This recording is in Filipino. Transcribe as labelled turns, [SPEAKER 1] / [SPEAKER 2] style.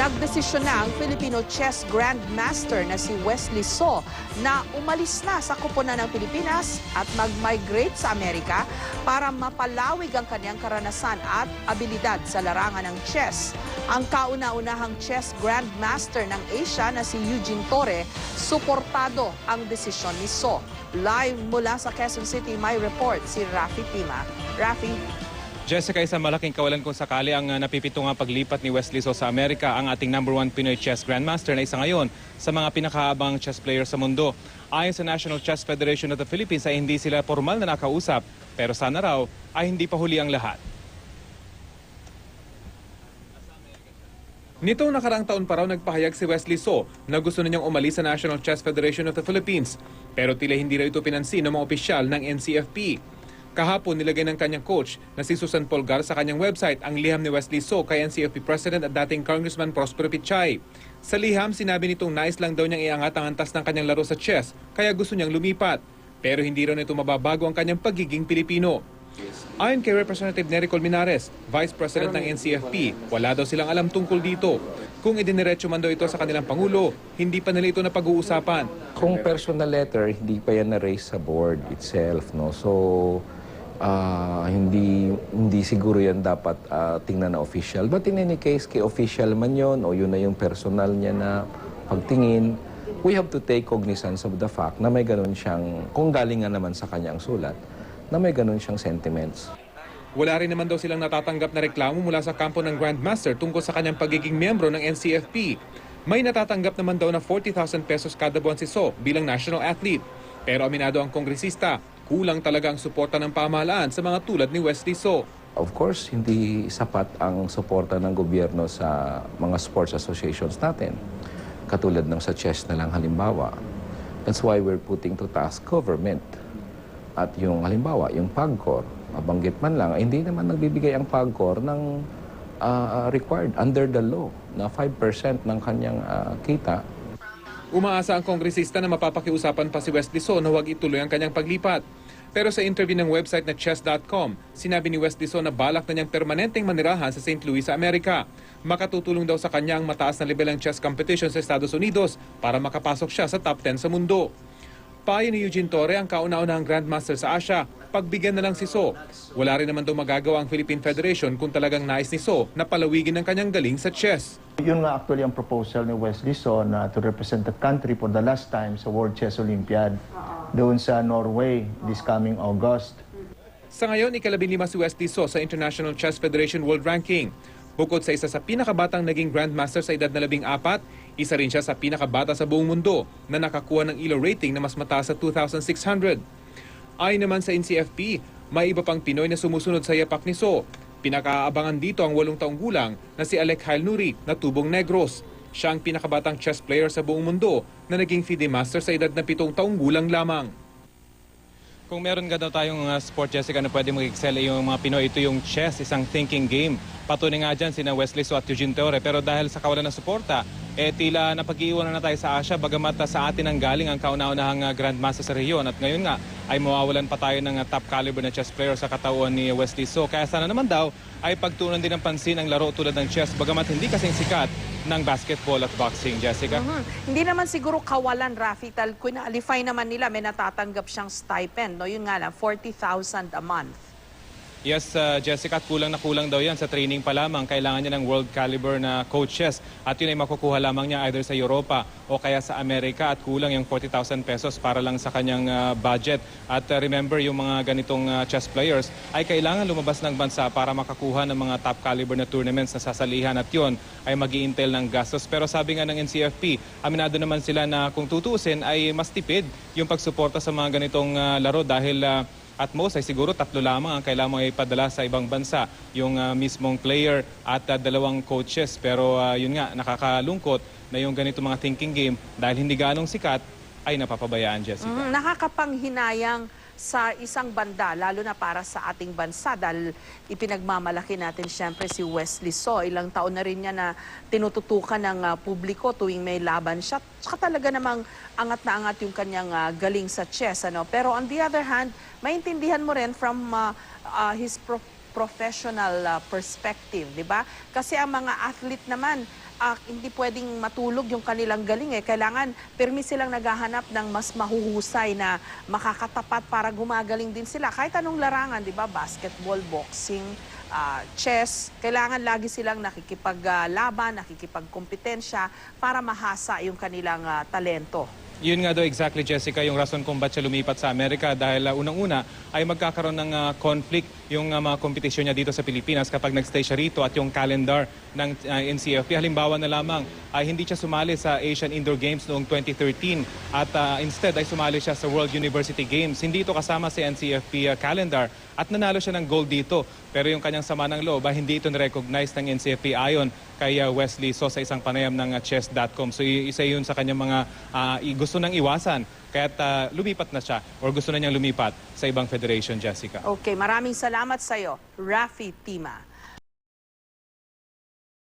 [SPEAKER 1] Nagdesisyon na ang Filipino chess grandmaster na si Wesley So na umalis na sa koponan ng Pilipinas at mag-migrate sa Amerika para mapalawig ang kanyang karanasan at abilidad sa larangan ng chess. Ang kauna-unahang chess grandmaster ng Asia na si Eugene Torre, suportado ang desisyon ni So. Live mula sa Quezon City, may report si Rafi Tima. Rafi?
[SPEAKER 2] Jessica, isang malaking kawalan kung sakali ang napipito nga paglipat ni Wesley So sa Amerika, ang ating #1 Pinoy chess grandmaster na isa ngayon sa mga pinakahabang chess player sa mundo. Ayon sa National Chess Federation of the Philippines ay hindi sila formal na nakausap, pero sana raw ay hindi pa huli ang lahat. Nitong nakaraang taon pa raw nagpahayag si Wesley So na gusto na niyang umalis sa National Chess Federation of the Philippines, pero tila hindi raw ito pinansin ng mga opisyal ng NCFP. Kahapon nilagay ng kanyang coach na si Susan Polgar sa kanyang website ang liham ni Wesley So kay NCFP President at dating Congressman Prospero Pichay. Sa liham, sinabi nitong nais lang daw niyang iangat ang antas ng kanyang laro sa chess, kaya gusto niyang lumipat. Pero hindi raw nito mababago ang kanyang pagiging Pilipino. Ayon kay Representative Nery Colmenares, Vice President ng NCFP, wala daw silang alam tungkol dito. Kung idiniretso man daw ito sa kanilang Pangulo, hindi pa nila ito na pag-uusapan.
[SPEAKER 3] Kung personal letter, hindi pa yan na-raise sa board itself, no? So, hindi siguro yan dapat tingnan na official. But in any case, kay official man yon o yun na yung personal niya na pagtingin, we have to take cognizance of the fact na may ganun siyang, kung galing nga naman sa kanyang sulat, na may ganun siyang sentiments.
[SPEAKER 2] Wala rin naman daw silang natatanggap na reklamo mula sa kampo ng Grandmaster tungkol sa kanyang pagiging miyembro ng NCFP. May natatanggap naman daw na 40,000 pesos kada buwan si So bilang national athlete. Pero aminado ang kongresista, kulang talaga ang suporta ng pamahalaan sa mga tulad ni Wesley So.
[SPEAKER 3] Of course, hindi sapat ang suporta ng gobyerno sa mga sports associations natin. Katulad ng sa chess na lang halimbawa. That's why we're putting to task government. At yung halimbawa, yung PAGCOR, mabanggit man lang, hindi naman nagbibigay ang PAGCOR ng required under the law na 5% ng kanyang kita.
[SPEAKER 2] Umaasa ang kongresista na mapapakiusapan pa si Wesley So na huwag ituloy ang kanyang paglipat. Pero sa interview ng website na chess.com, sinabi ni Wesley So na balak na niyang permanenteng manirahan sa St. Louis sa Amerika. Makatutulong daw sa kanya ang mataas na level ng chess competition sa Estados Unidos para makapasok siya sa top 10 sa mundo. Payo ni Eugene Torre, ang kauna-unahang grandmaster sa Asia, pagbigyan na lang si So. Wala rin naman daw magagawa ang Philippine Federation kung talagang nais ni So na palawigin ang kanyang galing sa chess.
[SPEAKER 4] Yun nga actually ang proposal ni Wesley So na to represent the country for the last time sa World Chess Olympiad doon sa Norway this coming August.
[SPEAKER 2] Sa ngayon, ika-15 si Wesley So sa International Chess Federation World Ranking. Bukod sa isa sa pinakabatang naging grandmaster sa edad na 14, isa rin siya sa pinakabata sa buong mundo na nakakuha ng ELO rating na mas mataas sa 2,600. Ayon naman sa NCFP, may iba pang Pinoy na sumusunod sa yapak ni So. Pinakaabangan dito ang 8 taong gulang na si Alec Hailnuri na tubong Negros. Siya ang pinakabatang chess player sa buong mundo na naging FIDE master sa edad na 7 taong gulang lamang. Kung meron ka daw tayong sport, Jessica, na pwede mag-excel yung mga Pinoy, ito yung chess, isang thinking game. Patunay nga dyan sina Wesley So at Eugene Torre. Pero dahil sa kawalan ng suporta, tila napag-iiwanan na tayo sa Asia, bagamat sa atin ang galing ang kauna-unahang grandmaster sa rehiyon. At ngayon nga ay mawawalan pa tayo ng top caliber na chess player sa katawan ni Wesley So. Kaya sana naman daw ay pagtuunan din ng pansin ang laro tulad ng chess, bagamat hindi kasing sikat ng basketball at boxing, Jessica.
[SPEAKER 1] Hindi naman siguro kawalan, Rafi, qualify naman nila, may natatanggap siyang stipend. No? Yun nga lang, 40,000 a month.
[SPEAKER 2] Yes, Jessica, at kulang na kulang daw yan sa training pa lamang. Kailangan niya ng world caliber na coaches at yun ay makukuha lamang niya either sa Europa o kaya sa Amerika at kulang yung 40,000 pesos para lang sa kanyang budget. At remember, yung mga ganitong chess players ay kailangan lumabas ng bansa para makakuha ng mga top caliber na tournaments na sasalihan at yun ay mag-i-entail ng gastos. Pero sabi nga ng NCFP, aminado naman sila na kung tutuusin ay mas tipid yung pagsuporta sa mga ganitong laro dahil at most ay siguro 3 lamang ang kailangan mo ipadala sa ibang bansa, yung mismong player at 2 coaches. Pero yun nga, nakakalungkot na yung ganito mga thinking game dahil hindi ganong sikat ay napapabayaan, Jessica.
[SPEAKER 1] Nakakapanghinayang sa isang banda, lalo na para sa ating bansa dahil ipinagmamalaki natin siyempre si Wesley So. Ilang taon na rin niya na tinututukan ng publiko tuwing may laban siya. Tsaka talaga namang angat na angat yung kanyang galing sa chess. Ano? Pero on the other hand, maintindihan mo rin from his professional perspective, di ba? Kasi ang mga athlete naman, hindi pwedeng matulog yung kanilang galing eh. Kailangan pirmi silang naghahanap ng mas mahuhusay na makakatapat para gumagaling din sila. Kahit anong larangan, di ba? Basketball, boxing, chess, kailangan lagi silang nakikipaglaban, nakikipagkompetensya para mahasa yung kanilang talento.
[SPEAKER 2] Yun nga daw exactly, Jessica, yung rason kung ba't siya lumipat sa Amerika dahil unang-una ay magkakaroon ng conflict yung mga kompetisyon niya dito sa Pilipinas kapag nagstay siya rito at yung calendar ng NCFP. Halimbawa na lamang ay hindi siya sumali sa Asian Indoor Games noong 2013 at instead ay sumali siya sa World University Games. Hindi ito kasama sa NCFP calendar at nanalo siya ng gold dito. Pero yung kanyang sama ng loob ay hindi ito na-recognize ng NCFP ayon kay Wesley So sa isang panayam ng chess.com. So isa yun sa kanyang mga gusto nang iwasan. Kaya't lumipat na siya or gusto na niyang lumipat sa ibang federation, Jessica.
[SPEAKER 1] Okay, maraming salamat sa iyo, Rafi Tima.